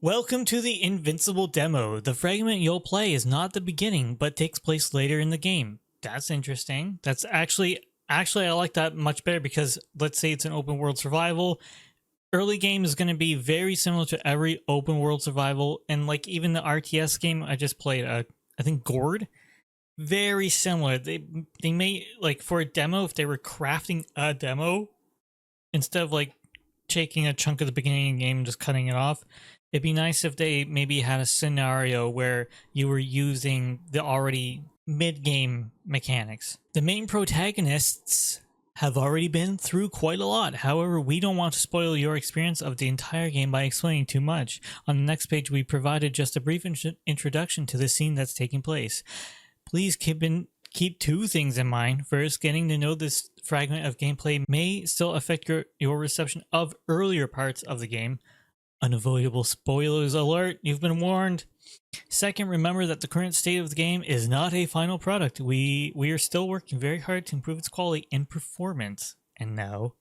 Welcome to the Invincible demo. The fragment you'll play is not the beginning, but takes place later in the game. That's interesting. That's actually I like that much better because let's say it's an open world survival. Early game is going to be very similar to every open world survival, and like even the RTS game I just played, I think Gourd, very similar. They may, like, for a demo, if they were crafting a demo instead of like taking a chunk of the beginning of the game and just cutting it off, it'd be nice if they maybe had a scenario where you were using the already mid-game mechanics. The main protagonists have already been through quite a lot. However, we don't want to spoil your experience of the entire game by explaining too much. On the next page, we provided just a brief introduction to the scene that's taking place. Please keep two things in mind. First, getting to know this fragment of gameplay may still affect your reception of earlier parts of the game. Unavoidable spoilers alert, you've been warned. Second, remember that the current state of the game is not a final product. We are still working very hard to improve its quality and performance. And now,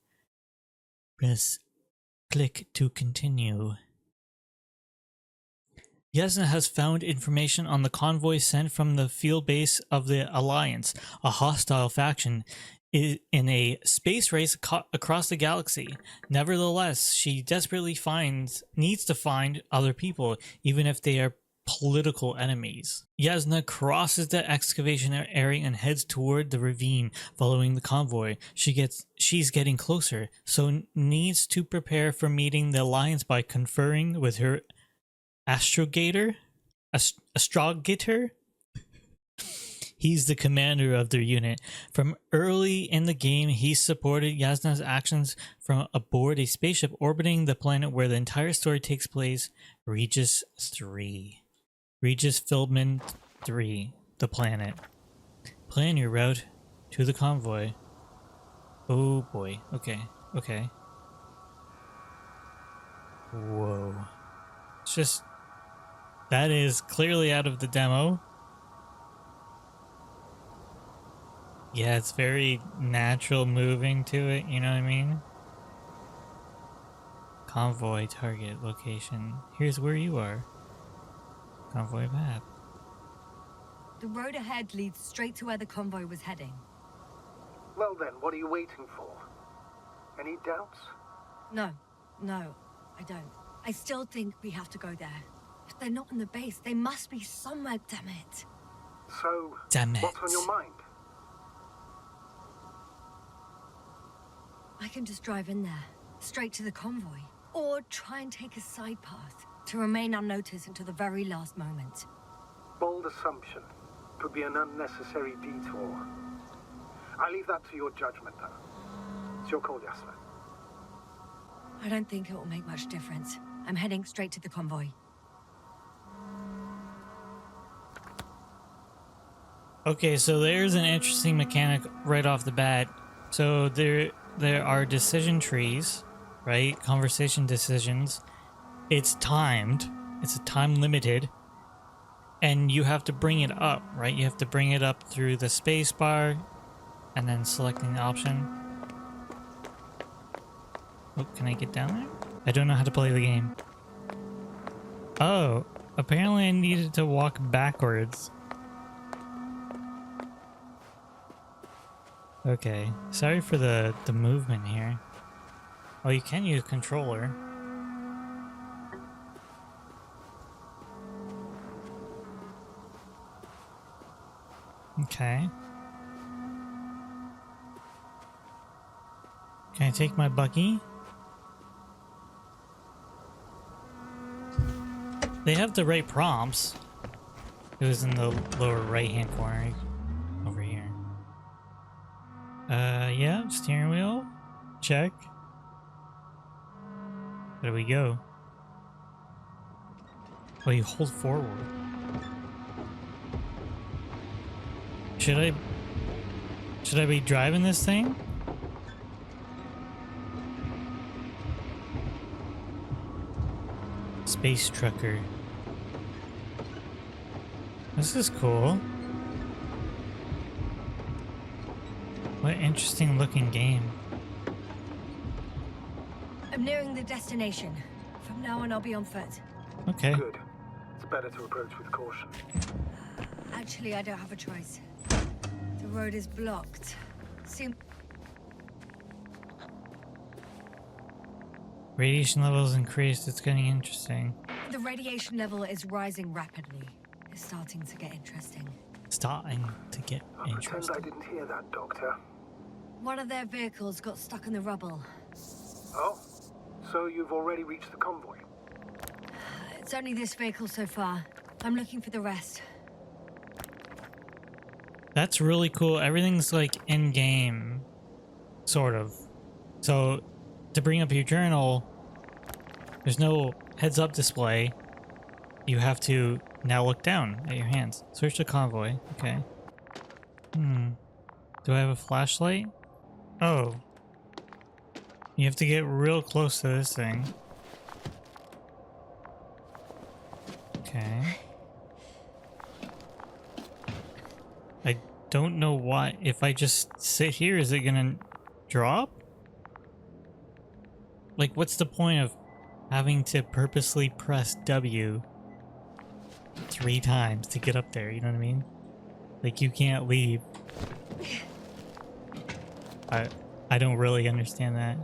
click to continue. Yasna has found information on the convoy sent from the field base of the Alliance, a hostile faction in a space race across the galaxy. Nevertheless, she desperately needs to find other people, even if they are political enemies. Yasna crosses the excavation area and heads toward the ravine, following the convoy. She's getting closer, so needs to prepare for meeting the Alliance by conferring with her astrogator. He's the commander of their unit. From early in the game, he supported Yasna's actions from aboard a spaceship orbiting the planet where the entire story takes place, Regis 3. Regis Philbin 3, the planet. Plan your route to the convoy. Oh boy, okay. Whoa. It's just... that is clearly out of the demo. Yeah, it's very natural moving to it, you know what I mean? Convoy target location. Here's where you are. Convoy map. The road ahead leads straight to where the convoy was heading. Well then, what are you waiting for? Any doubts? No, I don't. I still think we have to go there. If they're not in the base, they must be somewhere, damn it. So, damn it. What's on your mind? I can just drive in there, straight to the convoy. Or try and take a side path to remain unnoticed until the very last moment. Bold assumption. Could be an unnecessary detour. I leave that to your judgment, though. It's your call, Yasna. I don't think it will make much difference. I'm heading straight to the convoy. Okay, so there's an interesting mechanic right off the bat. So there are decision trees, right? Conversation decisions. It's timed. It's a time limited. And you have to bring it up, right? You have to bring it up through the space bar and then selecting the option. Oh, can I get down there? I don't know how to play the game. Oh, apparently I needed to walk backwards. Okay, sorry for the movement here. Oh, you can use controller. Okay. Can I take my buggy? They have the right prompts. It was in the lower right hand corner. Over here. Yeah, steering wheel. Check. Where do we go? Oh, you hold forward. Should I be driving this thing? Space trucker. This is cool. What interesting looking game. I'm nearing the destination. From now on, I'll be on foot. Okay. Good. It's better to approach with caution. Actually, I don't have a choice. The road is blocked. Seem Radiation levels increased. It's getting interesting. the radiation level is rising rapidly. It's starting to get interesting. Starting to get I'll pretend I interesting. didn't hear that, Doctor. One of their vehicles got stuck in the rubble. Oh, so you've already reached the convoy? It's only this vehicle so far. I'm looking for the rest. That's really cool. Everything's like in game, sort of. So to bring up your journal, there's no heads up display. You have to now look down at your hands. Search the convoy. Okay. Do I have a flashlight? Oh. You have to get real close to this thing. Okay. I don't know why. If I just sit here, is it gonna drop? Like, what's the point of having to purposely press W 3 times to get up there? You know what I mean? Like, you can't leave. I don't really understand that.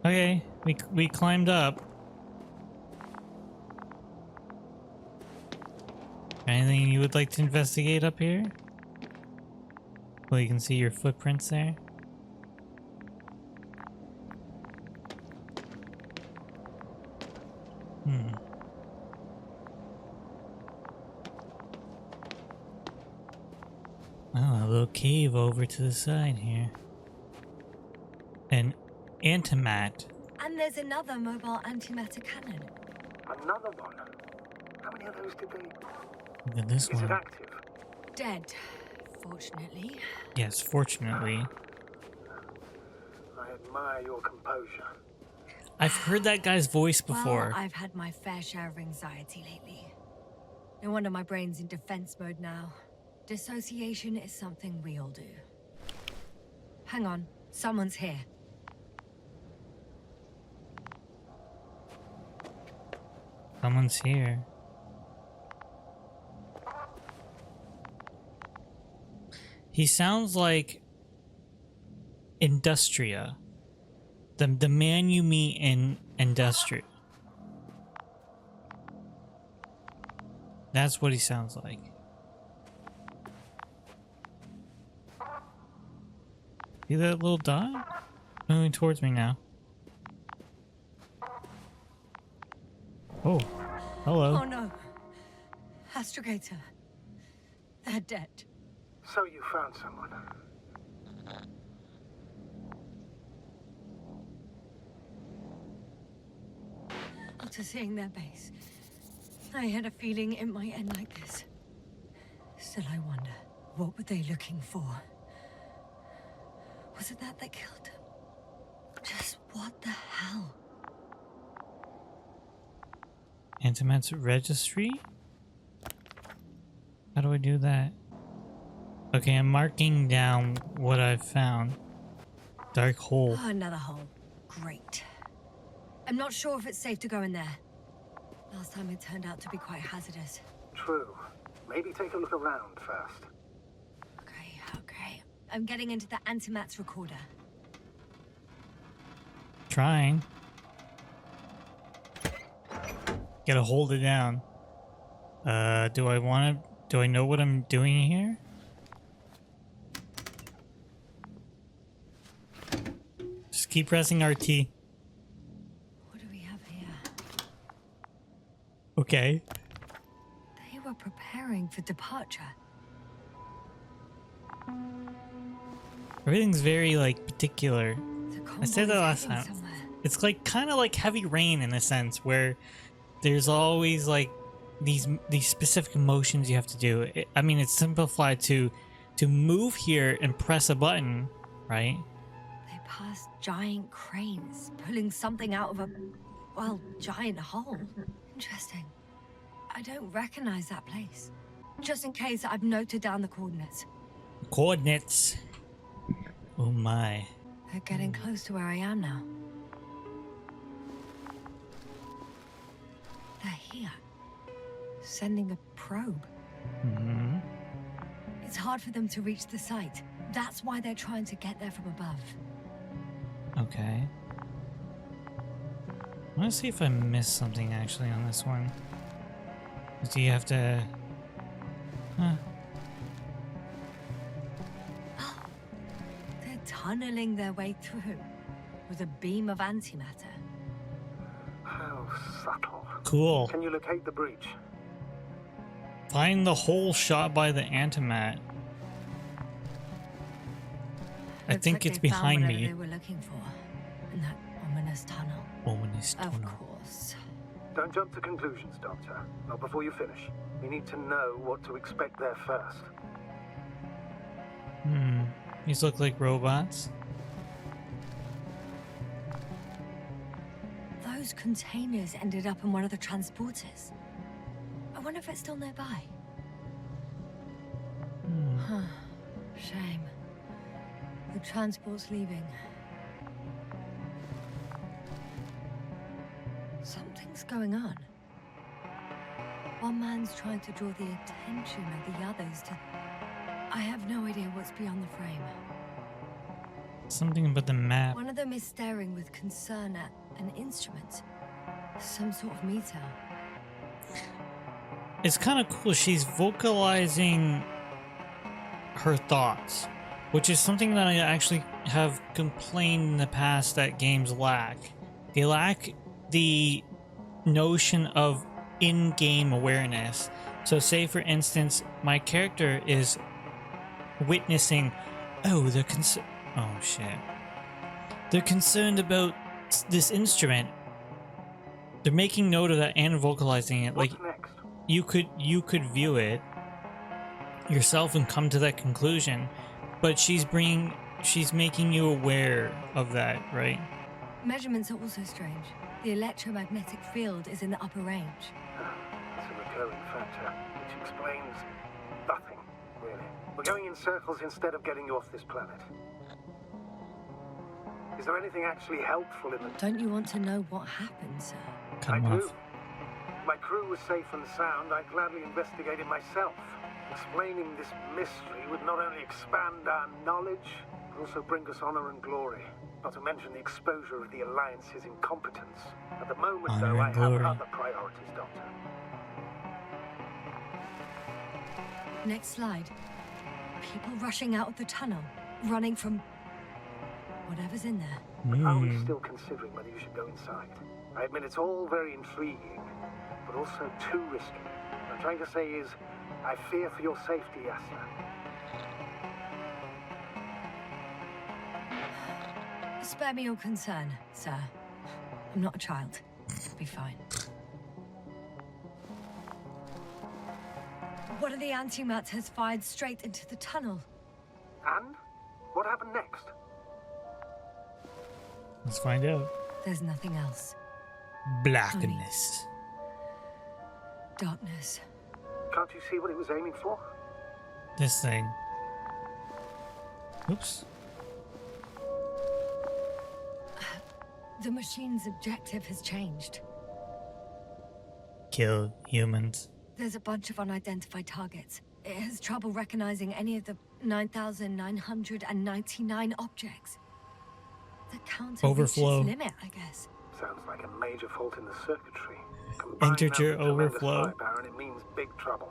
Okay, we climbed up. Anything you would like to investigate up here? Well, you can see your footprints there. Oh, a little cave over to the side here. An antimat. And there's another mobile antimatter cannon. Another one? How many of those did they... Look at this Is one. it active? Dead, fortunately. Yes, fortunately. I admire your composure. I've heard that guy's voice before. Well, I've had my fair share of anxiety lately. No wonder my brain's in defense mode now. Dissociation is something we all do. Hang on, someone's here. Someone's here. He sounds like Industria. The man you meet in Industria. That's what he sounds like. See that little dot? Moving towards me now. Oh, hello. Oh no. Astrogator. They're dead. So you found someone. After seeing their base, I had a feeling it might end like this. Still, I wonder, what were they looking for? Was it that killed them? Just what the hell? Antimat's registry? How do I do that? Okay, I'm marking down what I've found. Dark hole. Oh, another hole. Great. I'm not sure if it's safe to go in there. Last time it turned out to be quite hazardous. True. Maybe take a look around first. Okay. I'm getting into the antimat's recorder. Trying. Gotta hold it down. Do I know what I'm doing here? Just keep pressing RT. What do we have here? Okay. They were preparing for departure. Everything's very, like, particular. The I said that convoy's last heading time. somewhere. It's like kind of like heavy rain in a sense, where there's always like these specific motions you have to do. I mean, it's simplified to move here and press a button, right? They passed giant cranes, pulling something out of a, well, giant hole. Interesting. I don't recognize that place. Just in case, I've noted down the coordinates. Coordinates. Oh my. They're getting close to where I am now. They're here, sending a probe. Hmm. It's hard for them to reach the site. That's why they're trying to get there from above. Okay. I want to see if I missed something actually on this one. Do you have to... Huh. They're tunneling their way through with a beam of antimatter. How subtle. Cool. Can you locate the breach? Find the hole shot by the antimat. I Looks think like it's they found behind whatever me. they were looking for in that ominous tunnel. Ominous Of tunnel. course. Don't jump to conclusions, Doctor. Not before you finish. We need to know what to expect there first. These look like robots. Those containers ended up in one of the transporters. I wonder if it's still nearby. Huh. Shame. The transport's leaving. Something's going on. One man's trying to draw the attention of the others to... I have no idea what's beyond the frame. Something about the map. One of them is staring with concern at an instrument. Some sort of meter. It's kind of cool. She's vocalizing her thoughts, which is something that I actually have complained in the past that games lack. They lack the notion of in-game awareness. So say for instance, my character is witnessing, oh, oh shit. They're concerned about this instrument. They're making note of that and vocalizing it. What's like next? you could view it yourself and come to that conclusion, but she's making you aware of that, right? Measurements are also strange. The electromagnetic field is in the upper range. It's a recurring factor, which explains nothing, really. We're going in circles instead of getting you off this planet. Is there anything actually helpful in the... Don't you want to know what happened, sir? Cut I him do. off. My crew was safe and sound. I gladly investigated myself. Explaining this mystery would not only expand our knowledge, but also bring us honor and glory. Not to mention the exposure of the Alliance's incompetence. At the moment, Honor though, I and have glory. other priorities, Doctor. Next slide. People rushing out of the tunnel, running from whatever's in there. Are we still considering whether you should go inside? I admit it's all very intriguing, but also too risky. What I'm trying to say is, I fear for your safety, Yasna. Spare me your concern, sir. I'm not a child. I'll be fine. One of the antimats has fired straight into the tunnel. And? What happened next? Let's find out. There's nothing else. Blackness. Darkness. Can't you see what it was aiming for? This thing. Oops. The machine's objective has changed. Kill humans. There's a bunch of unidentified targets. It has trouble recognizing any of the 9,999 objects. The counter Overflow. reaches its limit, I guess. Sounds like a major fault in the circuitry. Combine Entered that your with tremendous overflow. firepower and it means big trouble.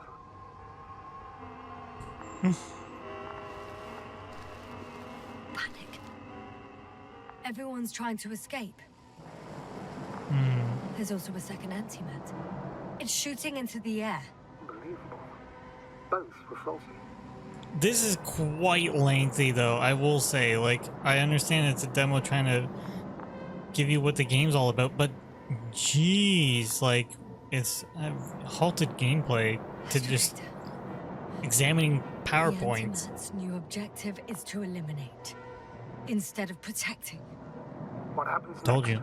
Panic. Everyone's trying to escape. There's also a second antimat. It's shooting into the air. Unbelievable. Both were faulty. This is quite lengthy, though, I will say. Like, I understand it's a demo trying to give you what the game's all about, but jeez, like, it's halted gameplay to just examining The PowerPoints. antimat's new objective is to eliminate, instead of protecting. What happens Told next? you.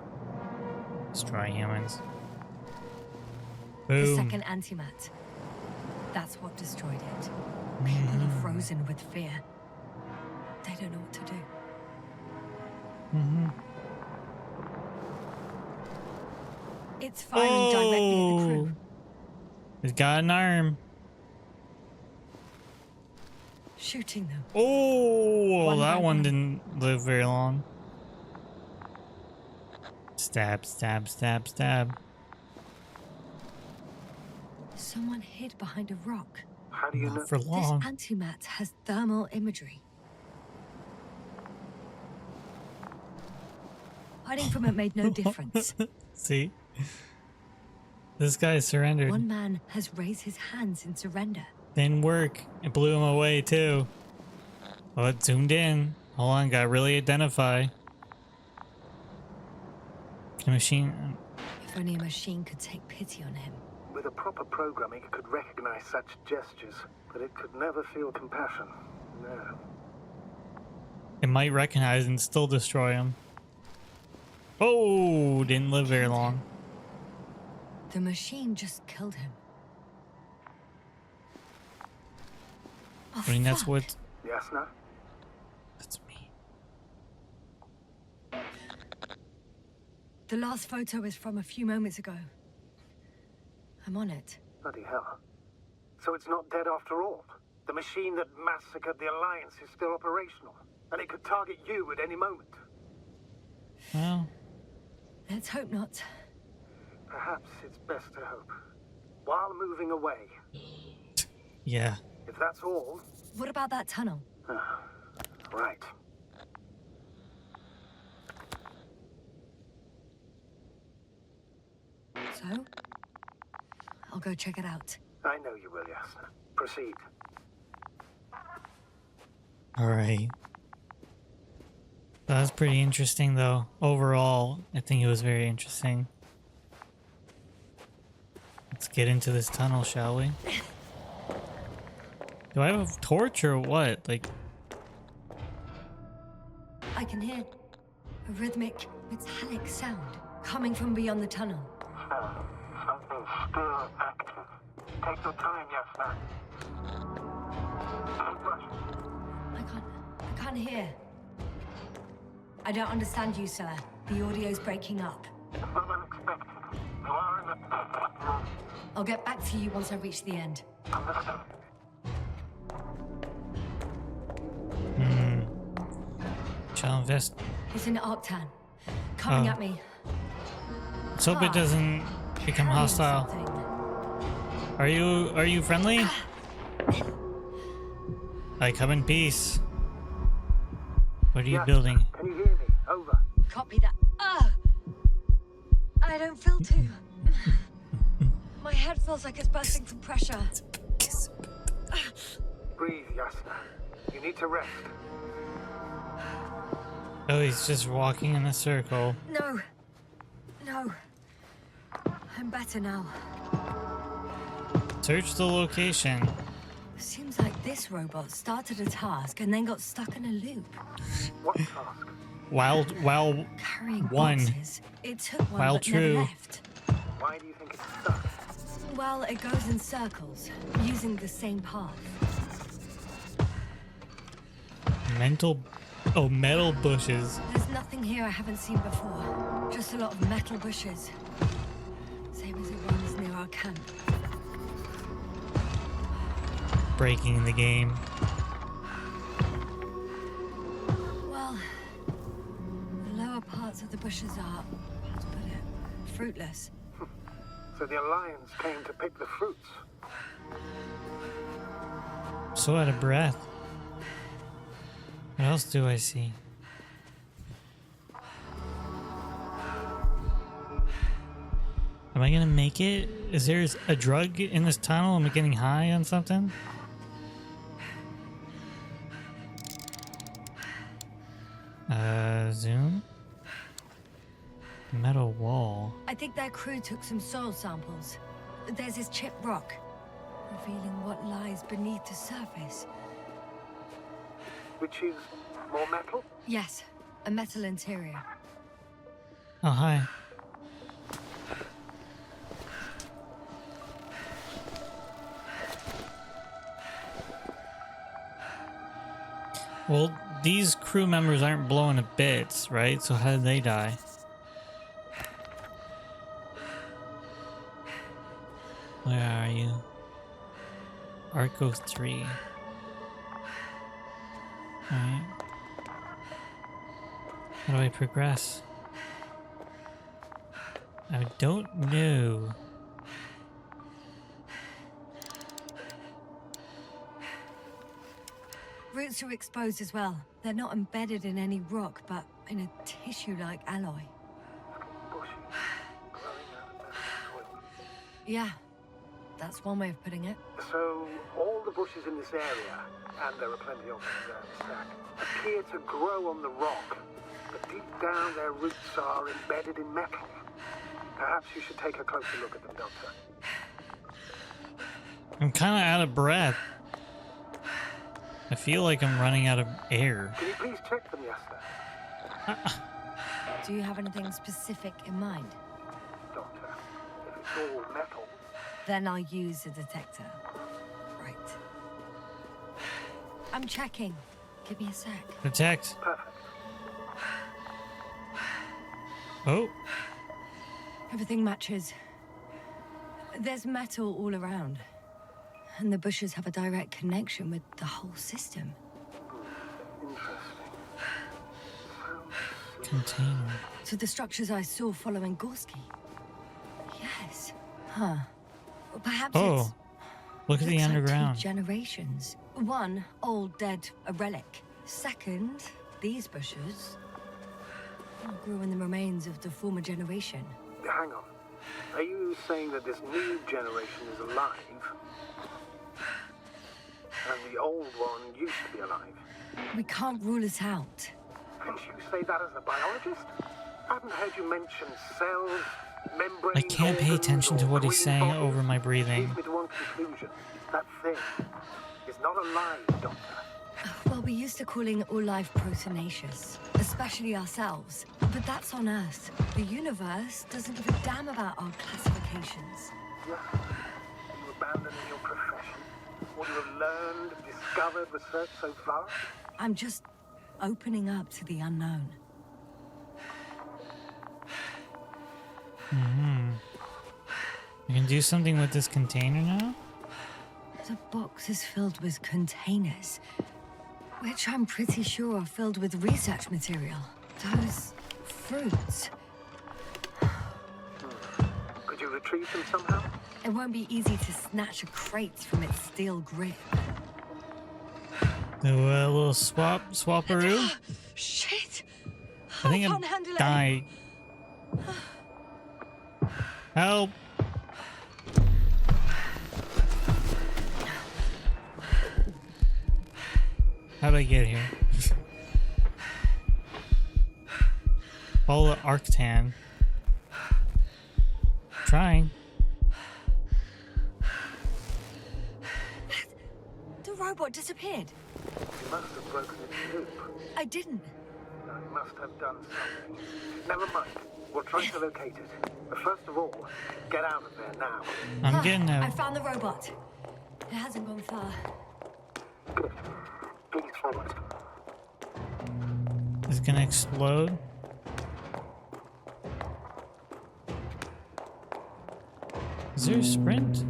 Destroy humans. The Boom. second antimat. That's what destroyed it. People are frozen with fear. They don't know what to do. It's firing directly at the crew. It's got an arm. Shooting them. Oh, One that by one one. didn't live very long. Stab, stab, stab, stab. Someone hid behind a rock. How do you know? Not for long. This antimat has thermal imagery. Hiding from it made no difference. See? This guy surrendered. One man has raised his hands in surrender. Didn't work. It blew him away too. Oh, it zoomed in. Hold on, gotta really identify. The machine. If only a machine could take pity on him. With a proper programming, it could recognize such gestures, but it could never feel compassion. No. It might recognize and still destroy him. Oh, didn't live very long. The machine just killed him. Oh, I mean, that's fuck. what. Yasna? That's me. The last photo is from a few moments ago. I'm on it. Bloody hell. So it's not dead after all. The machine that massacred the Alliance is still operational, and it could target you at any moment. Well, Let's hope not. Perhaps it's best to hope. While moving away. yeah. If that's all, What about that tunnel? right. So? I'll go check it out. I know you will, Yasna. Proceed. All right. That was pretty interesting, though. Overall, I think it was very interesting. Let's get into this tunnel, shall we? Do I have a torch or what? Like, I can hear a rhythmic, metallic sound coming from beyond the tunnel. Something still active. Take your time, Yasna. Don't rush. I can't hear. I don't understand you, sir. The audio's breaking up. It's not unexpected. You are in the... I'll get back to you once I reach the end. Understood. shall invest. It's an Arctan. Coming Oh. at me. Let's hope it doesn't become Carrying hostile. something. Are you friendly? I come in peace. What are you Yasna, building? Can you hear me? Over. Copy that. I don't feel too. My head feels like it's bursting from pressure. Breathe, Yasna. You need to rest. Oh, he's just walking in a circle. No. No. I'm better now. Search the location. Seems like this robot started a task and then got stuck in a loop. What task? While Carrying One. boxes. It took one While but true. never left. Why do you think it's stuck? Well, it goes in circles, using the same path. metal bushes. There's nothing here I haven't seen before. Just a lot of metal bushes. Same as it runs near our camp. Breaking the game. Well, the lower parts of the bushes are, how to put it, fruitless. So the Alliance came to pick the fruits. So out of breath. What else do I see? Am I gonna make it? Is there a drug in this tunnel? Am I getting high on something? Zoom? Metal wall. I think their crew took some soil samples. There's this chipped rock, revealing what lies beneath the surface. Which is more metal? Yes, a metal interior. Oh, hi. Well, these crew members aren't blown to bits, right? So how did they die? Where are you? Arco 3. Alright. How do I progress? I don't know. Roots are exposed as well. They're not embedded in any rock, but in a tissue-like alloy. Bushy, growing out of that soil. Yeah, that's one way of putting it. So, all the bushes in this area, and there are plenty of them there in the stack, appear to grow on the rock, but deep down their roots are embedded in metal. Perhaps you should take a closer look at them, Doctor. I'm kind of out of breath. I feel like I'm running out of air. Can you please check them, Yasta? Do you have anything specific in mind? Doctor, if it's all metal, Then I'll use a detector. Right. I'm checking. Give me a sec. Detect. perfect. Oh, Everything matches. There's metal all around. And the bushes have a direct connection with the whole system. Interesting. container. To the structures I saw following Gorski. Yes. Huh. Well, perhaps it's... Look at the looks like underground. 2 generations. One, old, dead, a relic. Second, these bushes grew in the remains of the former generation. Hang on. Are you saying that this new generation is alive? And the old one used to be alive? We can't rule it out. And you say that as a biologist? I haven't heard you mention cells, membranes... I can't pay organs, attention to or what he's green saying bodies. over my breathing. Leads me to one conclusion. That thing is not alive, Doctor. Well, we're used to calling all life proteinaceous, especially ourselves. But that's on Earth. The universe doesn't give a damn about our classifications. Yeah. You abandoning your profession? What you have learned, discovered, researched so far? I'm just opening up to the unknown. You can do something with this container now? The box is filled with containers, which I'm pretty sure are filled with research material. Those fruits. Could you retrieve them somehow? It won't be easy to snatch a crate from its steel grip. A little swapperoo? Shit! I think can't handle I it. died. Help! How'd I get here? Follow the Arctan. Trying. The robot disappeared. You must have broken its loop. I didn't. No, you must have done something. Never mind. We'll try to locate it. But first of all, get out of there now. I'm getting I out. found the robot. It hasn't gone far. Good. Please follow it. It's gonna explode. Is there a sprint?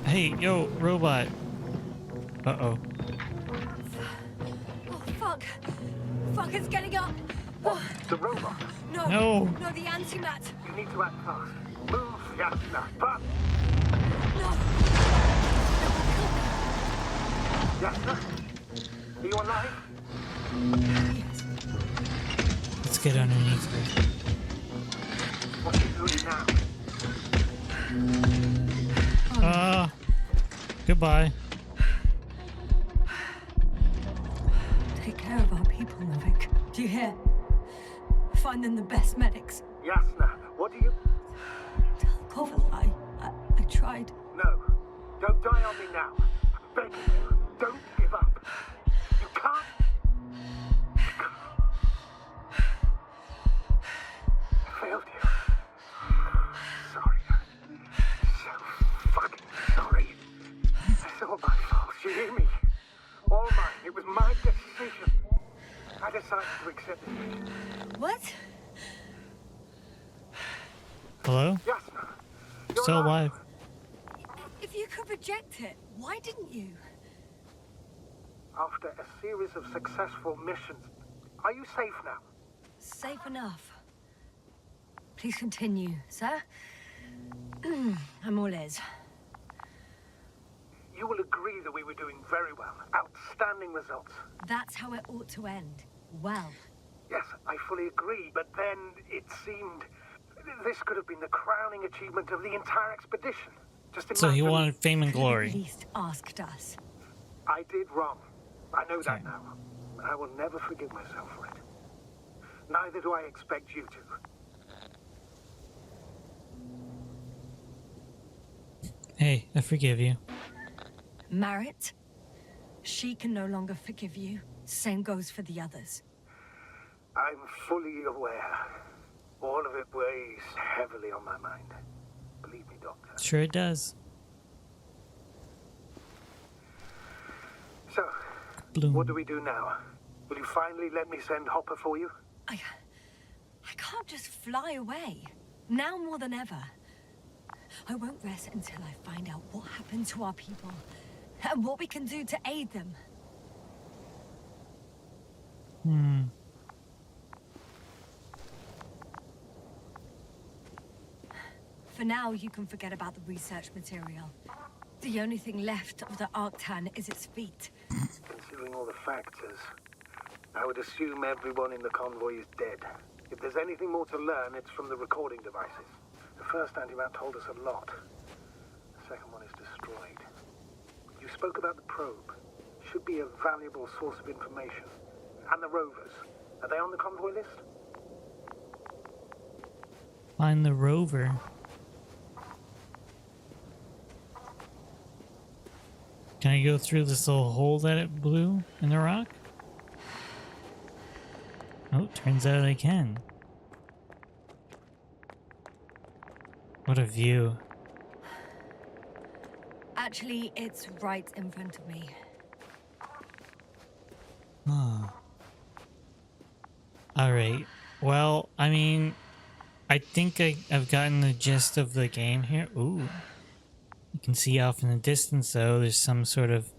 Hey, yo, robot. Uh-oh. Oh, fuck. Fuck, it's getting up. Oh, The robot. no. No. No, the antimat. You need to act fast. Move, Yasna. Fast. No. Yasna? Are you alive? Yes. Let's get underneath her. What are you doing now? Goodbye. Take care of our people, Novik. Do you hear? Find them the best medics. Yasna, what do you... Tell Koval I tried. No. Don't die on me now. I'm begging you. Don't give up. You can't... I failed you. Sorry. So fucking sorry. It's all my fault. You hear me? All mine. It was my decision. I decided decided to accept it. What? Hello? Jasna, you're Still alive. If you could reject it, why didn't you? After a series of successful missions, are you safe now? Safe enough. Please continue, sir. I'm all ears. You will agree that we were doing very well. Outstanding results. That's how it ought to end. Well. Yes, I fully agree, but then it seemed this could have been the crowning achievement of the entire expedition. Just imagine. So he wanted fame and Could glory. at least asked us. I did wrong. I know that Okay. now. And I will never forgive myself for it. Neither do I expect you to. Hey, I forgive you. Marit, she can no longer forgive you. Same goes for the others. I'm fully aware. All of it weighs heavily on my mind. Believe me, Doctor. Sure it does. So, Bloom. what do we do now? Will you finally let me send Hopper for you? I can't just fly away. Now more than ever. I won't rest until I find out what happened to our people and what we can do to aid them. For now, you can forget about the research material. The only thing left of the Arctan is its feet. Considering all the factors, I would assume everyone in the convoy is dead. If there's anything more to learn, it's from the recording devices. The first antimat told us a lot. The second one is destroyed. You spoke about the probe. Should be a valuable source of information. And the rovers. Are they on the convoy list? Find the rover. Can I go through this little hole that it blew in the rock? Oh, turns out I can. What a view. Actually, it's right in front of me. Alright. Well, I mean, I think I've gotten the gist of the game here. Ooh. You can see off in the distance, though, there's some sort of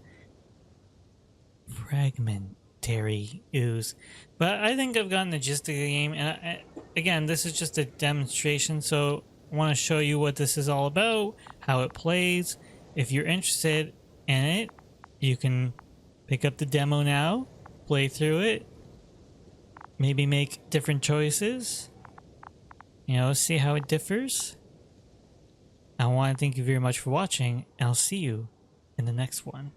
fragmentary ooze. But I think I've gotten the gist of the game. And again, this is just a demonstration, so I want to show you what this is all about, how it plays. If you're interested in it, you can pick up the demo now, play through it, maybe make different choices, you know, see how it differs. I want to thank you very much for watching, and I'll see you in the next one.